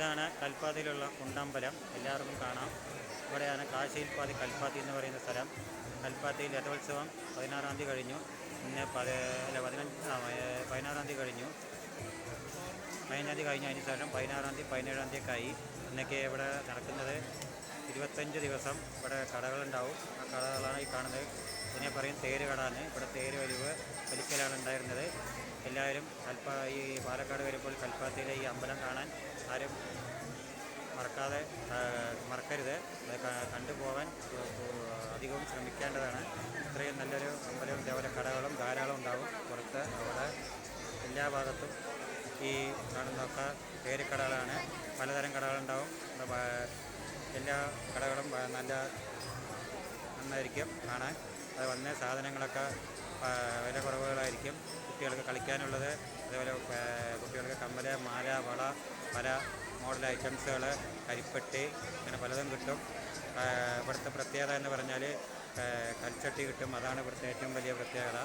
ഇതാണ് കൽപ്പാത്തിയിലുള്ള കുണ്ടമ്പലം. എല്ലാവർക്കും കാണാം. ഇവിടെയാണ് കാശിയിൽപ്പാതി കൽപ്പാത്തി എന്ന് പറയുന്ന സ്ഥലം. കൽപ്പാത്തിയിൽ രഥോത്സവം 16-ാം തീയതി കഴിഞ്ഞു. പിന്നെ 16-ാം തീയതി കഴിഞ്ഞു. 15-ാം തീയതി കഴിഞ്ഞ അതിന് ശേഷം 16-ാം തീയതി 17-ാം തീയതി ഒക്കെ ആയി. എന്നൊക്കെ ഇവിടെ നടക്കുന്നത്. 25 ദിവസം ഇവിടെ കടകളുണ്ടാവും. ആ കടകളാണ് ഈ കാണുന്നത്. ഇതിനെ പറയും തേര് കട എന്ന്. ഇവിടെ തേര് വലിക്കലാണ് ഉണ്ടായിരുന്നത്. എല്ലാവരും ഈ പാലക്കാട് വരുമ്പോൾ കൽപ്പാത്തിയിലെ ഈ അമ്പലം കാണാൻ ആരും മറക്കരുത്. അത് കണ്ടുപോകാൻ അധികവും ശ്രമിക്കേണ്ടതാണ്. ഇത്രയും നല്ലൊരു അമ്പലവും ഇതേപോലെ കടകളും ധാരാളം ഉണ്ടാവും പുറത്ത്. അവിടെ എല്ലാ ഭാഗത്തും ഈ കാണുന്നതൊക്കെ തേരുകടകളാണ്. പലതരം കടകളുണ്ടാവും. എല്ലാ കടകളും നന്നായിരിക്കും കാണാൻ. അത് വന്ന സാധനങ്ങളൊക്കെ വില കുറവുകളായിരിക്കും. കുട്ടികൾക്ക് കളിക്കാനുള്ളത്, അതേപോലെ കുട്ടികൾക്ക് കമ്മൽ, മാല, വള, പല മോഡൽ ഐറ്റംസുകൾ, കരിപ്പെട്ടി, അങ്ങനെ പലതും കിട്ടും. ഇവിടുത്തെ പ്രത്യേകത എന്ന് പറഞ്ഞാൽ കൽച്ചട്ടി കിട്ടും. അതാണ് ഇവിടുത്തെ ഏറ്റവും വലിയ പ്രത്യേകത.